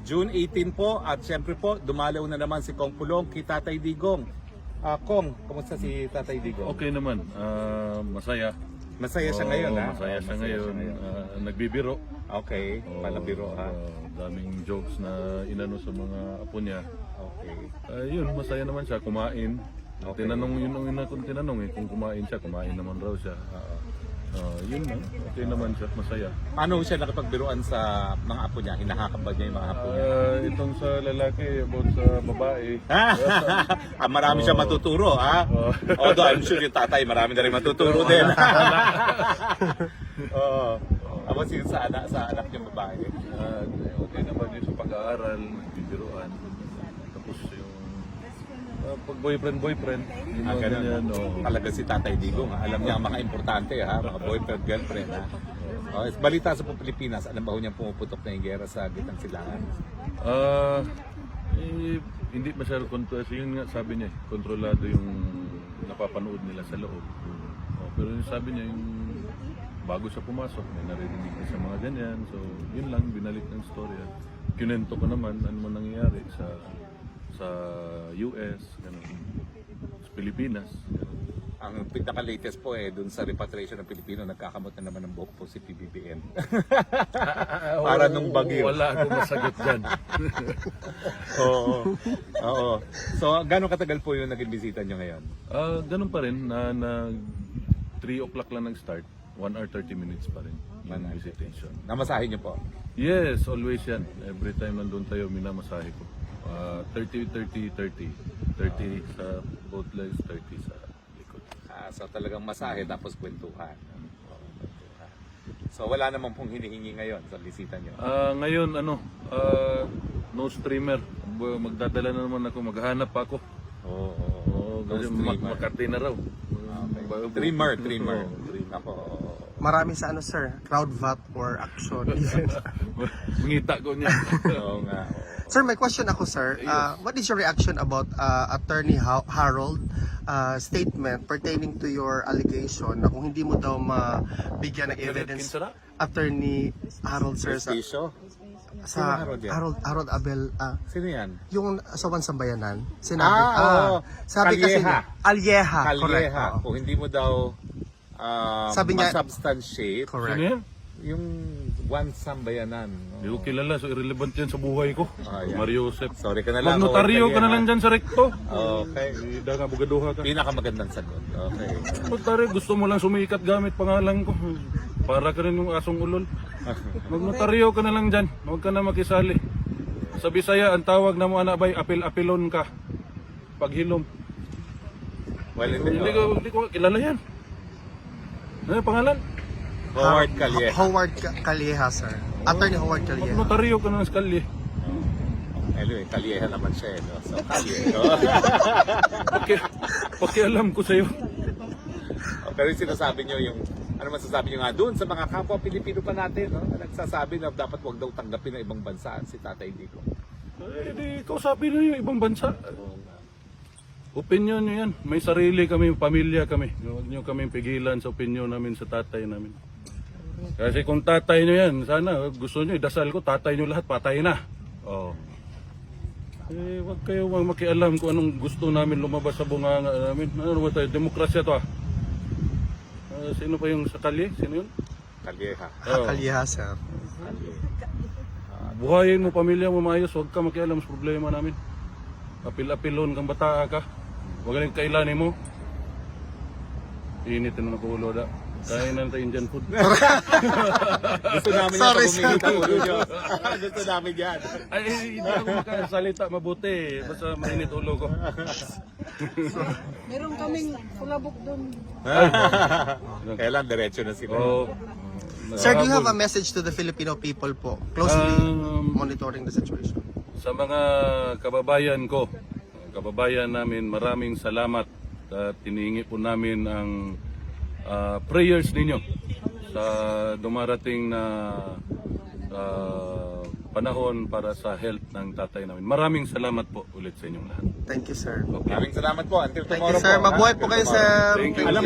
June 18 po at syempre po dumalaw na naman si Kong Pulong kay Tatay Digong. Kong, kumusta si Tatay Digong? Okay naman, masaya. Masaya siya ngayon, ha? Masaya siya ngayon. Nagbibiro. Okay, palabiro, ha? Daming jokes na inano sa mga apo niya. Okay. Yun, masaya naman siya, kumain. Okay. Tinanong yun ang una kong tinanong kung kumain siya, kumain naman raw siya. Yun lang, okay naman siya, masaya. Paano siya nakipagbiruan sa mga apo niya? Hinahakap ba niya yung mga apo niya? Itong sa lalaki, about sa babae. Marami siya matuturo, ha? Although I'm sure yung tatay, marami na rin matuturo din. Ako sa anak niyang babae. Okay naman yun sa pag-aaral, nagbibiruan. Tapos yung pag boyfriend, yun lang ganyan. Talaga si Tatay Digong, ha? Alam niya ang mga importante, ha? Mga boyfriend, girlfriend, ha? Balita sa Pilipinas, alam ba ho niyang pumuputok na yung gera sa Gitang Silangan? Hindi masyado kontrolado. Yun nga sabi niya, kontrolado yung napapanood nila sa loob. Pero yung sabi niya, yung bago siya pumasok, may narinig na sa mga ganyan. So, yun lang, binalik ng storya. Kinento ko naman, ano man nangyayari sa US, ganun. Sa Pilipinas. Ganun. Ang pinaka-latest po dun sa repatriation ng Pilipino, nagkakamot na naman ng buhok po si PBBM. Para nung bagyo. Wala akong masagot dyan. Oo. So, gano'ng katagal po yung naging bisita nyo ngayon? Ganun pa rin, na 3 o'clock lang nag-start. 1 hour 30 minutes pa rin yung visitation. Namasahe nyo po? Yes, always yan. Every time nandun tayo, minamasahe ko. 30 sa both legs, 30 sa likod. So talagang masahe tapos kwentuhan. So wala namang pong hinihingi ngayon sa bisita nyo? Ngayon, no streamer. Magdadala na naman ako, maghahanap pa ako. Kasi Makati na raw. Dreamer. Ako. Marami sa sir, crowd vote or action. Mangita ko niya. Oo nga. Sir, may question ako, sir. What is your reaction about Attorney Harold statement pertaining to your allegation na kung hindi mo daw mabigyan ng evidence Attorney Harold, sir, sa Harold Abel, Sino yan? yung sa Wansambayanan, sinabi, sabi kasi niya, Alyeha, correct. Kung hindi mo daw Sabi niya- substantiate Correct. Ano yan? yung one sambayanan. Hindi ko kilala, so irrelevant yan sa buhay ko. Yan. Mario Joseph. Sorry ka na lang. Magnotaryo ka na lang dyan sa rekto. Okay. Hindi nga bugaduha ka. Pinakamagandang sagot. Okay. Magnotaryo, gusto mo lang sumikat gamit pangalan ko. Para ka rin yung asong ulol. Magnotaryo ka na lang dyan. Huwag ka na makisali. Sa Bisaya, ang tawag na mo anabay, apil-apilon ka. Paghilom. Well, Hindi ko kilala yan. Ano yung pangalan? Howard Calleja. Howard Calleja, sir. Attorney Howard Calleja. Magnotaryo ka na ng skalye. Anyway, Calleja naman siya. No? So, Calleja. Pakialam ko sa'yo. Pero yung sinasabi nyo yung, ano masasabi nyo nga doon sa mga kapwa Pilipino pa natin, no? Nagsasabi na dapat wag daw tanggapin ng ibang bansa si Tatay Digong. Di kausapin nyo yung ibang bansa. Opinion nyo yan. May sarili kami, pamilya kami. Huwag nyo kami pigilan sa opinion namin sa tatay namin. Kasi kung tatay nyo yan, sana gusto nyo, idasal ko, tatay nyo lahat, patay na. Huwag kayo makialam kung anong gusto namin lumabas sa bunganga namin. Ano ba tayo? Demokrasya to sino pa yung sa kalye? Sino yun? Calleja. Calleja, sir. Buhayin mo, pamilya mo maayos, huwag ka makialam sa problema namin. Apil-apilon kang bata ka. Huwag ka kailanin mo. Init na ulo da. Kain na tayo Indian food. Gusto namin Sorry, yan pag umingit ang ulo nyo. Gusto namin yan. Ay, hindi ako makasalita mabuti. Basta mainit ulo ko. Meron kaming kulabok doon. Kailan diretso na sila. Sir, do you have a message to the Filipino people po? Closely monitoring the situation. Sa mga kababayan ko, kababayan namin, maraming salamat at tinihingi po namin ang prayers ninyo sa dumarating na panahon para sa health ng tatay namin. Maraming salamat po ulit sa inyong lahat. Thank you, sir. Maraming salamat po. Until Thank tomorrow you, sir. po. Mabuhay po kayo, sir. Thank you. Alam